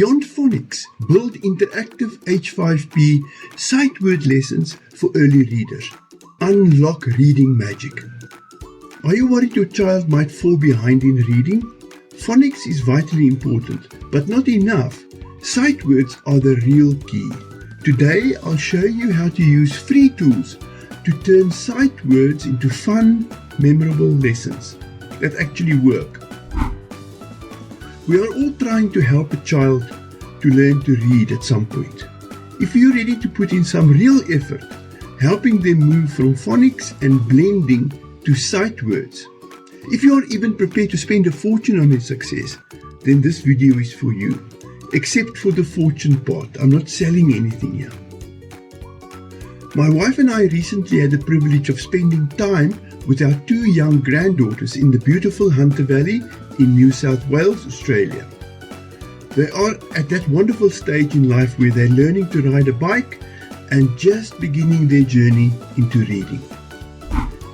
Beyond Phonics, build interactive H5P sight word lessons for early readers. Unlock reading magic. Are you worried your child might fall behind in reading? Phonics is vitally important, but not enough. Sight words are the real key. Today, I'll show you how to use free tools to turn sight words into fun, memorable lessons that actually work. We are all trying to help a child to learn to read at some point. If you're ready to put in some real effort, helping them move from phonics and blending to sight words. If you are even prepared to spend a fortune on their success, then this video is for you. Except for the fortune part, I'm not selling anything here. My wife and I recently had the privilege of spending time with our 2 young granddaughters in the beautiful Hunter Valley in New South Wales, Australia. They are at that wonderful stage in life where they're learning to ride a bike and just beginning their journey into reading.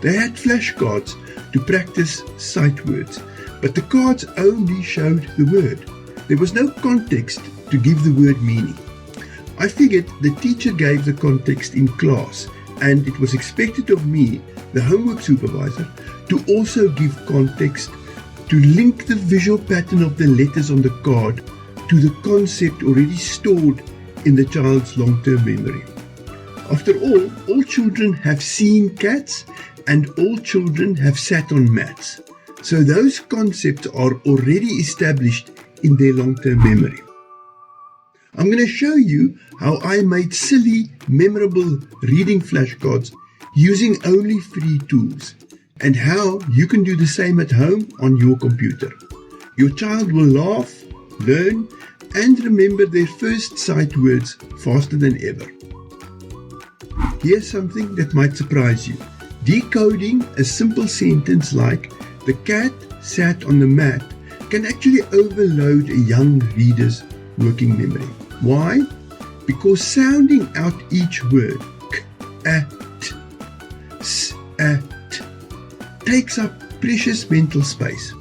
They had flashcards to practice sight words, but the cards only showed the word. There was no context to give the word meaning. I figured the teacher gave the context in class, and it was expected of me, the homework supervisor, to also give context to link the visual pattern of the letters on the card to the concept already stored in the child's long-term memory. After all children have seen cats and all children have sat on mats. So those concepts are already established in their long-term memory. I'm going to show you how I made silly, memorable reading flashcards using only free tools, and how you can do the same at home on your computer. Your child will laugh, learn, and remember their first sight words faster than ever. Here's something that might surprise you. Decoding a simple sentence like, "The cat sat on the mat," can actually overload a young reader's working memory. Why? Because sounding out each word, k, a, t, s, a, t, takes up precious mental space.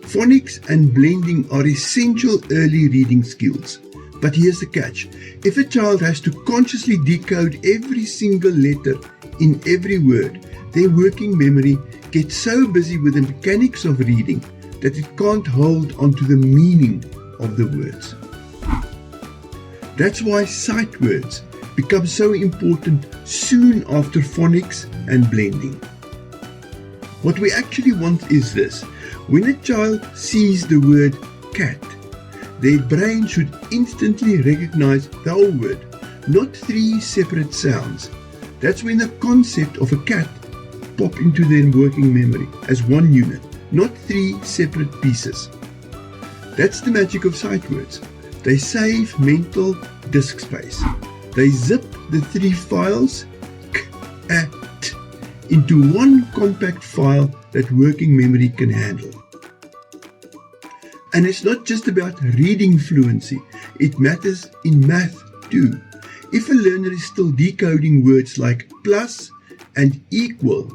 Phonics and blending are essential early reading skills. But here's the catch. If a child has to consciously decode every single letter in every word, their working memory gets so busy with the mechanics of reading that it can't hold onto the meaning of the words. That's why sight words become so important soon after phonics and blending. What we actually want is this. When a child sees the word cat, their brain should instantly recognize the whole word, not 3 separate sounds. That's when the concept of a cat pop into their working memory as one unit, not 3 separate pieces. That's the magic of sight words. They save mental disk space. They zip the 3 files, k, a, t, into one compact file that working memory can handle. And it's not just about reading fluency, it matters in math too. If a learner is still decoding words like plus and equal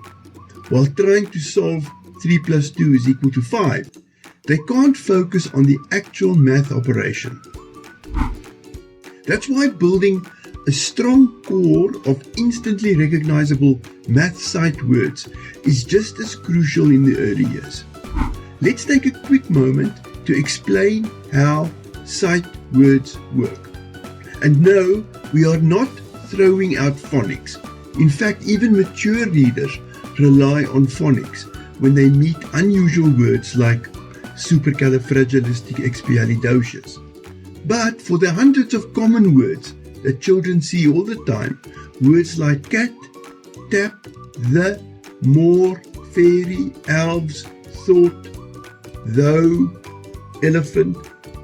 while trying to solve 3 plus 2 is equal to 5, they can't focus on the actual math operation. That's why building a strong core of instantly recognizable math sight words is just as crucial in the early years. Let's take a quick moment to explain how sight words work. And no, we are not throwing out phonics. In fact, even mature readers rely on phonics when they meet unusual words like supercalifragilisticexpialidocious. But for the hundreds of common words that children see all the time, words like cat, tap, the, more, fairy, elves, thought, though, elephant,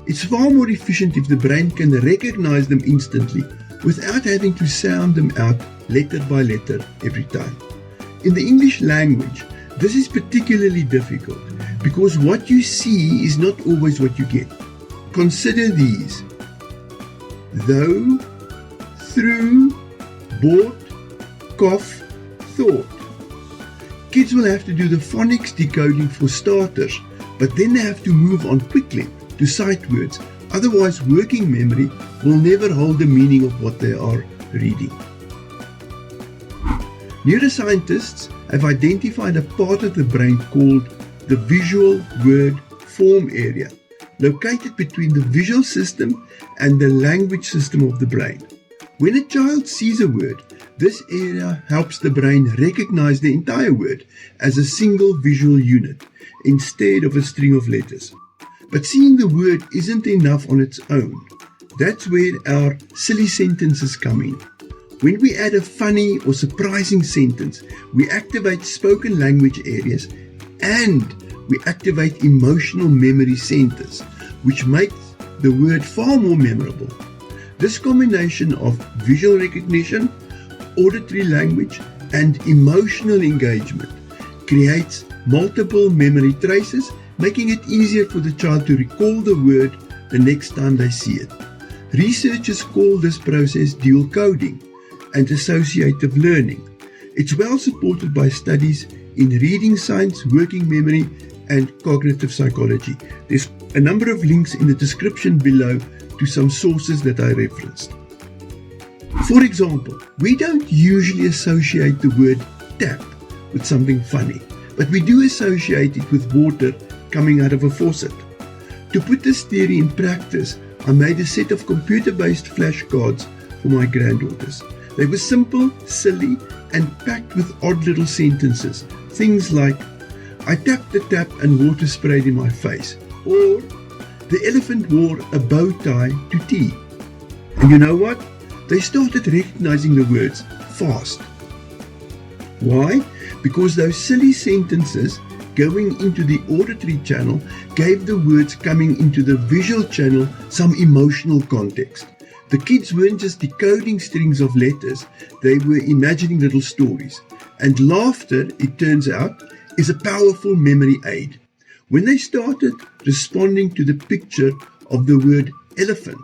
it's far more efficient if the brain can recognize them instantly without having to sound them out letter by letter every time. In the English language, this is particularly difficult because what you see is not always what you get. Consider these: though, through, bought, cough, thought. Kids will have to do the phonics decoding for starters, but then they have to move on quickly to sight words Otherwise, working memory will never hold the meaning of what they are reading. Neuroscientists have identified a part of the brain called the visual word form area, located between the visual system and the language system of the brain. When a child sees a word, this area helps the brain recognize the entire word as a single visual unit instead of a string of letters. But seeing the word isn't enough on its own. That's where our silly sentences come in. When we add a funny or surprising sentence, we activate spoken language areas and we activate emotional memory centers, which makes the word far more memorable. This combination of visual recognition, auditory language, and emotional engagement creates multiple memory traces, making it easier for the child to recall the word the next time they see it. Researchers call this process dual coding and associative learning. It's well supported by studies in reading science, working memory, and cognitive psychology. There's a number of links in the description below to some sources that I referenced. For example, we don't usually associate the word tap with something funny, but we do associate it with water coming out of a faucet. To put this theory in practice, I made a set of computer-based flashcards for my granddaughters. They were simple, silly, and packed with odd little sentences. Things like, I tapped the tap and water sprayed in my face. Or, the elephant wore a bow tie to tea. And you know what? They started recognizing the words fast. Why? Because those silly sentences going into the auditory channel gave the words coming into the visual channel some emotional context. The kids weren't just decoding strings of letters, they were imagining little stories. And laughter, it turns out, is a powerful memory aid. When they started responding to the picture of the word elephant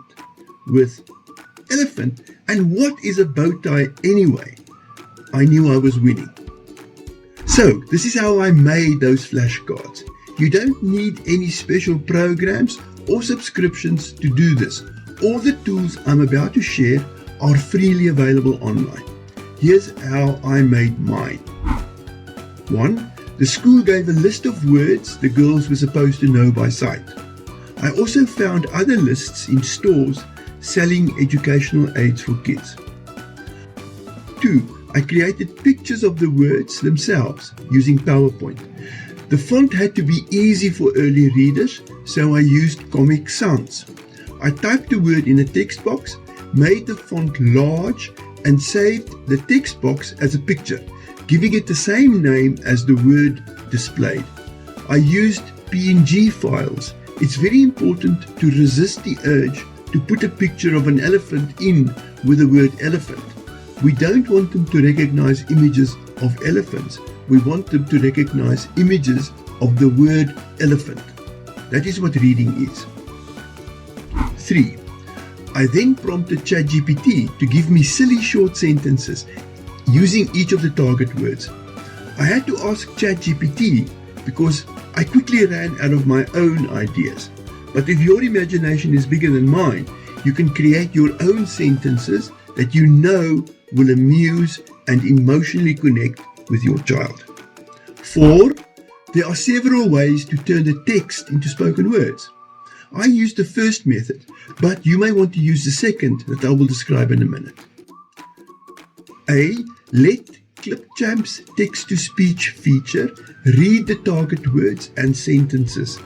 with elephant and what is a bow tie anyway, I knew I was winning. So, this is how I made those flashcards. You don't need any special programs or subscriptions to do this. All the tools I'm about to share are freely available online. Here's how I made mine. 1. The school gave a list of words the girls were supposed to know by sight. I also found other lists in stores selling educational aids for kids. 2. I created pictures of the words themselves using PowerPoint. The font had to be easy for early readers, so I used Comic Sans. I typed the word in a text box, made the font large, and saved the text box as a picture, giving it the same name as the word displayed. I used PNG files. It's very important to resist the urge to put a picture of an elephant in with the word elephant. We don't want them to recognize images of elephants. We want them to recognize images of the word elephant. That is what reading is. 3. I then prompted ChatGPT to give me silly short sentences using each of the target words. I had to ask ChatGPT because I quickly ran out of my own ideas. But if your imagination is bigger than mine, you can create your own sentences that you know will amuse and emotionally connect with your child. 4. There are several ways to turn the text into spoken words. I used the first method, but you may want to use the second that I will describe in a minute. A. Let Clipchamp's text-to-speech feature read the target words and sentences,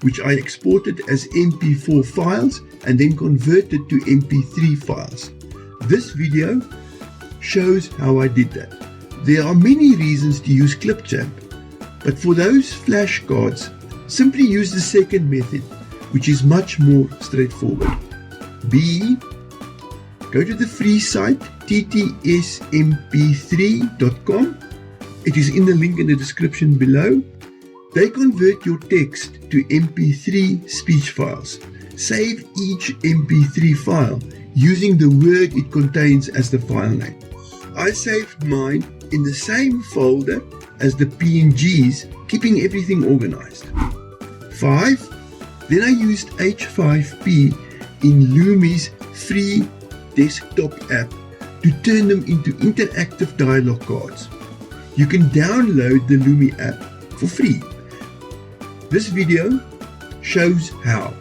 which I exported as MP4 files and then converted to MP3 files. This video shows how I did that. There are many reasons to use Clipchamp, but for those flashcards, simply use the second method, which is much more straightforward. B. Go to the free site ttsmp3.com. It is in the link in the description below. They convert your text to MP3 speech files. Save each MP3 file using the word it contains as the file name. I saved mine in the same folder as the PNGs, keeping everything organized. 5. Then I used H5P in Udemy's free desktop app to turn them into interactive dialogue cards. You can download the Udemy app for free. This video shows how.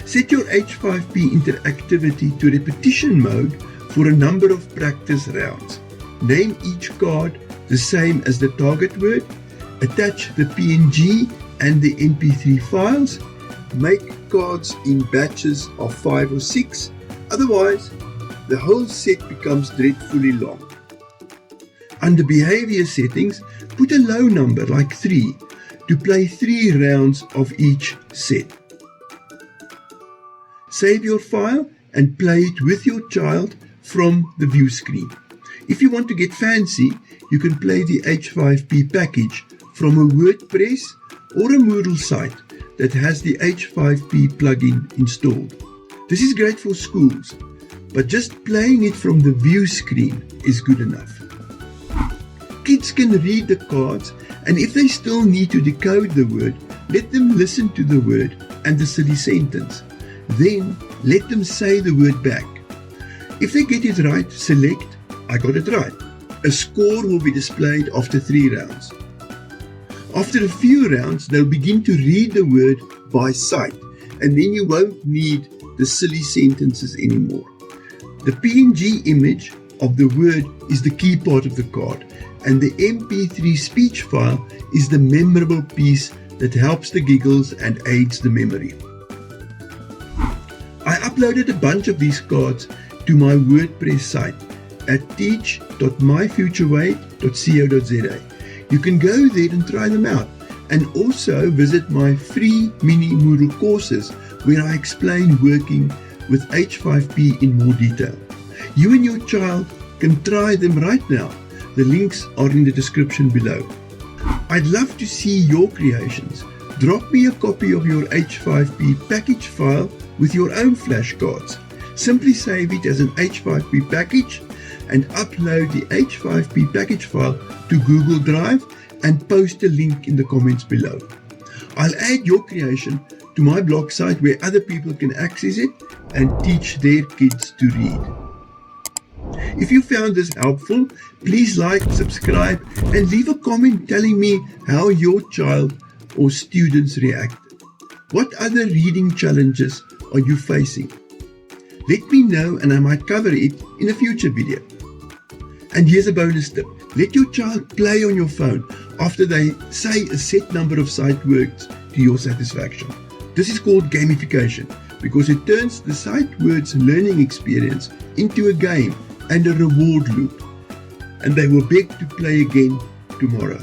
Set your H5P interactivity to repetition mode for a number of practice rounds. Name each card the same as the target word. Attach the PNG and the MP3 files. Make cards in batches of 5 or 6. Otherwise, the whole set becomes dreadfully long. Under behavior settings, put a low number like 3 to play 3 rounds of each set. Save your file and play it with your child from the view screen. If you want to get fancy, you can play the H5P package from a WordPress or a Moodle site that has the H5P plugin installed. This is great for schools, but just playing it from the view screen is good enough. Kids can read the cards, and if they still need to decode the word, let them listen to the word and the silly sentence. Then let them say the word back. If they get it right, select "I got it right." A score will be displayed after 3 rounds. After a few rounds, they'll begin to read the word by sight, and then you won't need the silly sentences anymore. The PNG image of the word is the key part of the card, and the MP3 speech file is the memorable piece that helps the giggles and aids the memory. I uploaded a bunch of these cards to my WordPress site at teach.myfutureway.co.za. You can go there and try them out, and also visit my free mini Moodle courses where I explain working with H5P in more detail. You and your child can try them right now. The links are in the description below. I'd love to see your creations. Drop me a copy of your H5P package file with your own flashcards. Simply save it as an H5P package and upload the H5P package file to Google Drive and post a link in the comments below. I'll add your creation to my blog site where other people can access it and teach their kids to read. If you found this helpful, please like, subscribe, and leave a comment telling me how your child or students reacted. What other reading challenges are you facing? Let me know and I might cover it in a future video. And here's a bonus tip. Let your child play on your phone after they say a set number of sight words to your satisfaction. This is called gamification because it turns the sight words learning experience into a game and a reward loop. And they will beg to play again tomorrow.